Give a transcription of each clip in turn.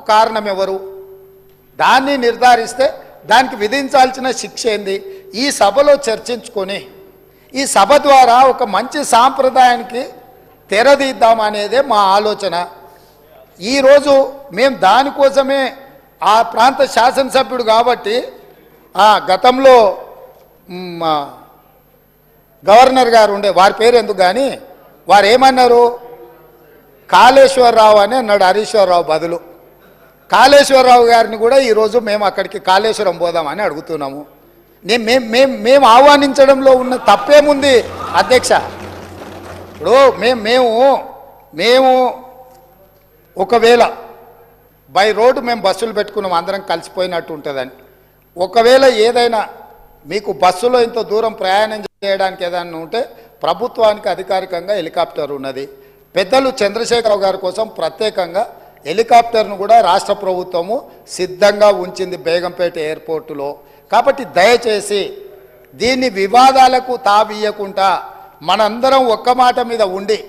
కారణం ఎవరు దాన్ని నిర్ధారిస్తే దానికి విధించాల్సిన శిక్ష ఏంది ఈ సభలో చర్చించుకొని ఈ సభ ద్వారా ఒక మంచి సాంప్రదాయానికి తెరదీద్దామనేదే మా ఆలోచన। ఈరోజు మేము దానికోసమే ఆ ప్రాంత శాసనసభ్యుడు కాబట్టి గతంలో గవర్నర్ గారు ఉండే వారి పేరు ఎందుకు కానీ వారు ఏమన్నారు కాళేశ్వరరావు అని అన్నాడు హరీశ్వరరావు బదులు। కాళేశ్వరరావు గారిని కూడా ఈరోజు మేము అక్కడికి కాళేశ్వరం పోదామని అడుగుతున్నాము। మేము ఆహ్వానించడంలో ఉన్న తప్పేముంది అధ్యక్ష? ఇప్పుడు మేము ఒకవేళ బై రోడ్డు మేము బస్సులు పెట్టుకున్నాం అందరం కలిసిపోయినట్టు ఉంటుందని, ఒకవేళ ఏదైనా మీకు బస్సులో ఇంత దూరం ప్రయాణం చేయడానికి ఏదైనా ఉంటే ప్రభుత్వానికి అధికారికంగా హెలికాప్టర్ ఉన్నది। పెద్దలు చంద్రశేఖరరావు గారి కోసం ప్రత్యేకంగా హెలికాప్టర్ను కూడా రాష్ట్ర ప్రభుత్వము సిద్ధంగా ఉంచింది బేగంపేట ఎయిర్పోర్టులో। కాబట్టి దయచేసి దీన్ని వివాదాలకు తావియకుండా మనందరం ఒక్క మాట మీద ఉండి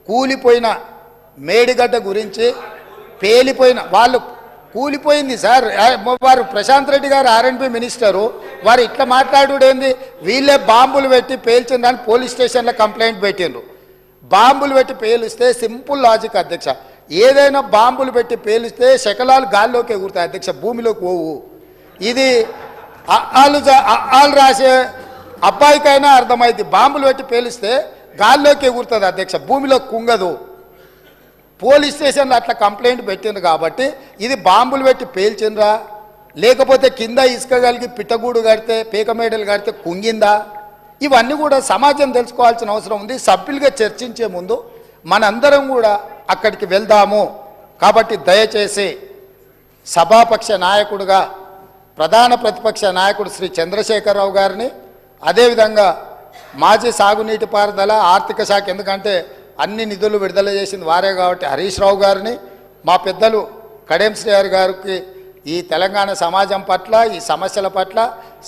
కూలిపోయిన మేడిగడ్డ గురించి పేలిపోయిన వాళ్ళు కూలిపోయింది సార్, వారు ప్రశాంత్ రెడ్డి గారు ఆర్ఎండ్బి మినిస్టరు, వారు ఇట్లా మాట్లాడుడేంది? వీళ్ళే బాంబులు పెట్టి పేల్చిందని పోలీస్ స్టేషన్లో కంప్లైంట్ పెట్టిండ్రు। బాంబులు పెట్టి పేలిస్తే సింపుల్ లాజిక్ అధ్యక్ష, ఏదైనా బాంబులు పెట్టి పేలిస్తే శకలాలు గాల్లోకి ఎగురుతాయి అధ్యక్ష, భూమిలోకి పోవు। ఇది వాళ్ళు రాసే అబ్బాయికైనా అర్థమైంది, బాంబులు పెట్టి పేలిస్తే గాల్లోకి ఎగురుతుంది అధ్యక్ష, భూమిలోకి కుంగదు। పోలీస్ స్టేషన్లో అట్లా కంప్లైంట్ పెట్టిండ్రు కాబట్టి ఇది బాంబులు పెట్టి పేల్చిండ్రా లేకపోతే కింద ఇసుక కలిగి పిట్టగూడు కడితే పీకమేడలు కడితే కుంగిందా? ఇవన్నీ కూడా సమాజం తెలుసుకోవాల్సిన అవసరం ఉంది। సభ్యులుగా చర్చించే ముందు మనందరం కూడా అక్కడికి వెళ్దాము। కాబట్టి దయచేసి సభాపక్ష నాయకుడిగా ప్రధాన ప్రతిపక్ష నాయకుడు శ్రీ చంద్రశేఖరరావు గారిని, అదేవిధంగా మాజీ సాగునీటి పారుదల ఆర్థిక శాఖ, ఎందుకంటే అన్ని నిధులు విడుదల చేసింది వారే కాబట్టి హరీష్ రావు గారిని, మా పెద్దలు కడెం శ్రీహర్ గారికి ఈ తెలంగాణ సమాజం పట్ల ఈ సమస్యల పట్ల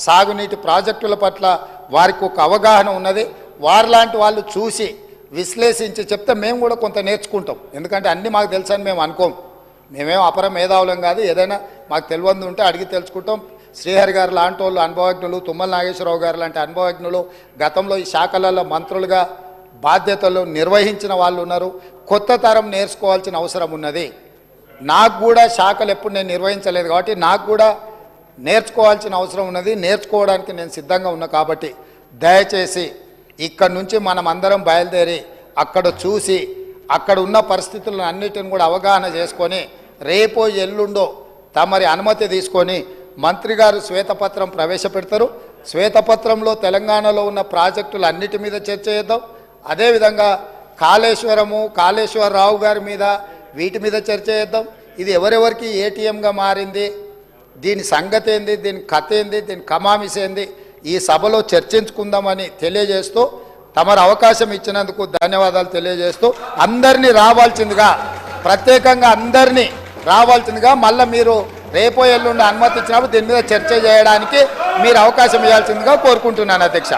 సాగునీటి ప్రాజెక్టుల పట్ల వారికి ఒక అవగాహన ఉన్నది, వారిలాంటి వాళ్ళు చూసి విశ్లేషించి చెప్తే మేము కూడా కొంత నేర్చుకుంటాం। ఎందుకంటే అన్నీ మాకు తెలుసని మేము అనుకోం, మేమేం అపర మేధావులం కాదు, ఏదైనా మాకు తెలియంది ఉంటే అడిగి తెలుసుకుంటాం। శ్రీహరి గారు లాంటి వాళ్ళు అనుభవజ్ఞులు, తుమ్మల నాగేశ్వరరావు గారు లాంటి అనుభవజ్ఞులు గతంలో ఈ శాఖలలో మంత్రులుగా బాధ్యతలు నిర్వహించిన వాళ్ళు ఉన్నారు। కొత్త తరం నేర్చుకోవాల్సిన అవసరం ఉన్నది। నాకు కూడా శాఖలు ఎప్పుడు నేను నిర్వహించలేదు కాబట్టి నాకు కూడా నేర్చుకోవాల్సిన అవసరం ఉన్నది, నేర్చుకోవడానికి నేను సిద్ధంగా ఉన్నా। కాబట్టి దయచేసి ఇక్కడి నుంచి మనం అందరం బయలుదేరి అక్కడ చూసి అక్కడ ఉన్న పరిస్థితులను అన్నిటిని కూడా అవగాహన చేసుకొని రేపో ఎల్లుండో తమరి అనుమతి తీసుకొని మంత్రి గారు శ్వేతపత్రం ప్రవేశపెడతారు। శ్వేతపత్రంలో తెలంగాణలో ఉన్న ప్రాజెక్టులు అన్నిటి మీద చర్చ చేద్దాం, అదేవిధంగా కాళేశ్వరరావు గారి మీద వీటి మీద చర్చ చేద్దాం। ఇది ఎవరెవరికి ఏటీఎంగా మారింది, దీని సంగతి ఏంది, దీని కథ ఏంది, దీని కమామిస్ ఏంది, ఈ సభలో చర్చించుకుందామని తెలియజేస్తూ తమరు అవకాశం ఇచ్చినందుకు ధన్యవాదాలు తెలియజేస్తూ అందరినీ రావాల్సిందిగా, ప్రత్యేకంగా అందరినీ రావాల్సిందిగా, మళ్ళీ మీరు రేపో ఎల్లుండి అనుమతి ఇచ్చినప్పుడు దీని మీద చర్చ చేయడానికి మీరు అవకాశం ఇవ్వాల్సిందిగా కోరుకుంటున్నాను అధ్యక్ష।